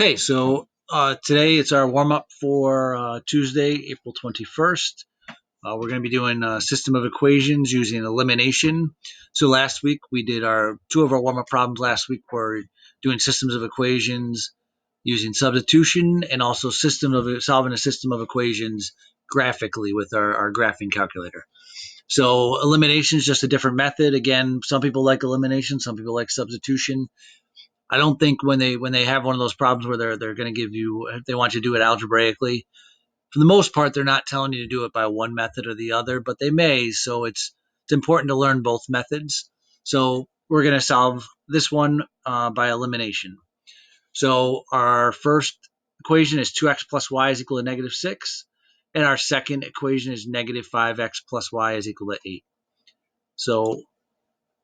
Okay, so today it's our warm up for Tuesday, April 21st. We're going to be doing a system of equations using elimination. So last week we did two of our warm up problems. Last week were doing systems of equations using substitution and also solving a system of equations graphically with our graphing calculator. So elimination is just a different method. Again, some people like elimination, some people like substitution. I don't think when they have one of those problems where they're going to give you, they want you to do it algebraically. For the most part, they're not telling you to do it by one method or the other, but they may. So it's important to learn both methods. So we're going to solve this one by elimination. So our first equation is 2x plus y is equal to negative 6. And our second equation is negative 5x plus y is equal to 8. So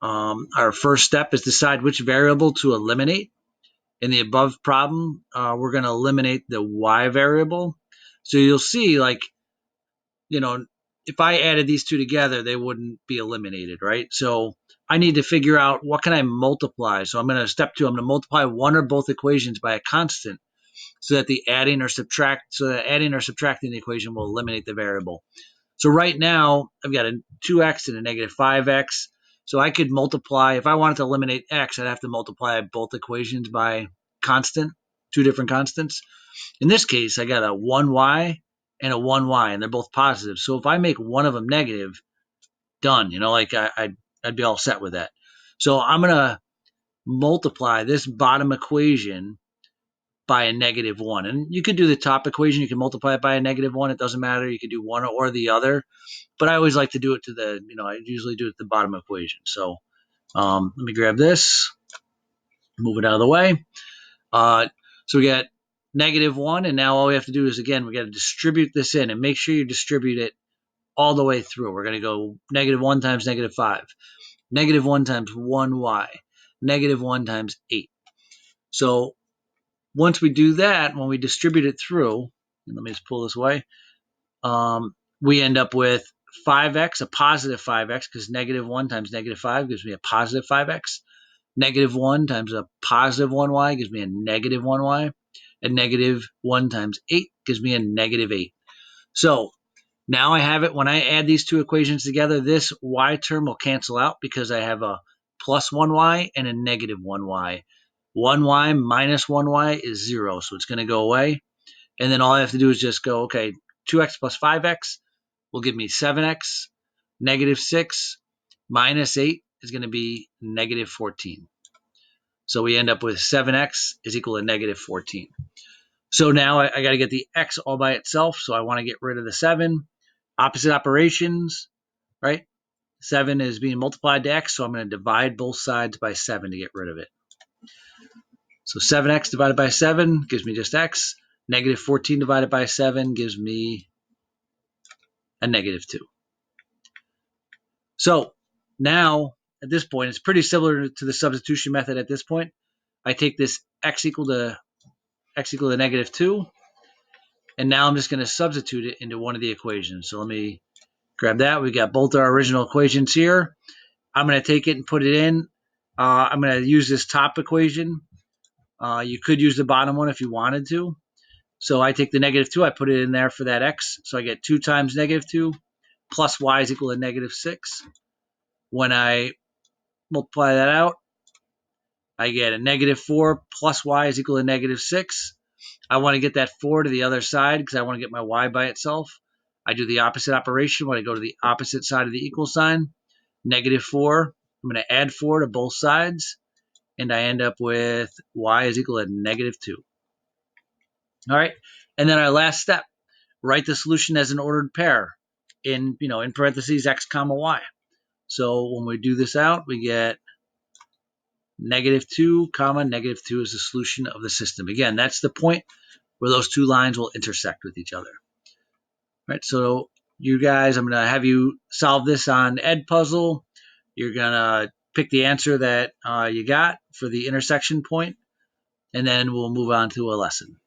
our first step is decide which variable to eliminate. In the above problem, we're going to eliminate the y variable. So you'll see, like, if I added these two together, they wouldn't be eliminated, right? So I need to figure out what can I multiply. So I'm going to step two. I'm going to multiply one or both equations by a constant so that adding or subtracting the equation will eliminate the variable. So right now, I've got a 2x and a negative 5x. So I could multiply, if I wanted to eliminate x, I'd have to multiply both equations by constant, two different constants. In this case, I got a 1y and a 1y, and they're both positive. So if I make one of them negative, done. I'd be all set with that. So I'm going to multiply this bottom equation by a negative 1. And you could do the top equation. You can multiply it by a negative 1. It doesn't matter. You could do one or the other. But I always like to do it I usually do it to the bottom equation. So let me grab this, move it out of the way. So we got negative 1, and now all we have to do is, again, we got to distribute this in, and make sure you distribute it all the way through. We're going to go negative 1 times negative 5, negative 1 times 1y, negative 1 times 8. So once we do that, when we distribute it through, and let me just pull this away, we end up with 5x, a positive 5x, because negative 1 times negative 5 gives me a positive 5x. Negative 1 times a positive 1y gives me a negative 1y. And negative 1 times 8 gives me a negative 8. So now I have it. When I add these two equations together, this y term will cancel out because I have a plus 1y and a negative 1y. 1y minus 1y is 0, so it's going to go away. And then all I have to do is just go, okay, 2x plus 5x will give me 7x. Negative 6 minus 8 is going to be negative 14. So we end up with 7x is equal to negative 14. So now I got to get the x all by itself. So I want to get rid of the 7. Opposite operations, right? 7 is being multiplied to x, so I'm going to divide both sides by 7 to get rid of it. So 7x divided by 7 gives me just x. Negative 14 divided by 7 gives me a negative 2. So now, at this point, it's pretty similar to the substitution method at this point. I take this x equal to negative 2, and now I'm just going to substitute it into one of the equations. So let me grab that. We got both our original equations here. I'm going to take it and put it in. I'm going to use this top equation. You could use the bottom one if you wanted to. So I take the negative 2, I put it in there for that x. So I get 2 times negative 2 plus y is equal to negative 6. When I multiply that out, I get a negative 4 plus y is equal to negative 6. I want to get that 4 to the other side because I want to get my y by itself. I do the opposite operation when I go to the opposite side of the equal sign. Negative 4, I'm going to add 4 to both sides, and I end up with y is equal to negative 2. All right, and then our last step, write the solution as an ordered pair in parentheses x comma y. So when we do this out, we get negative 2 comma negative 2 is the solution of the system. Again, that's the point where those two lines will intersect with each other. All right, so you guys, I'm going to have you solve this on Edpuzzle. You're going to pick the answer that you got for the intersection point, and then we'll move on to a lesson.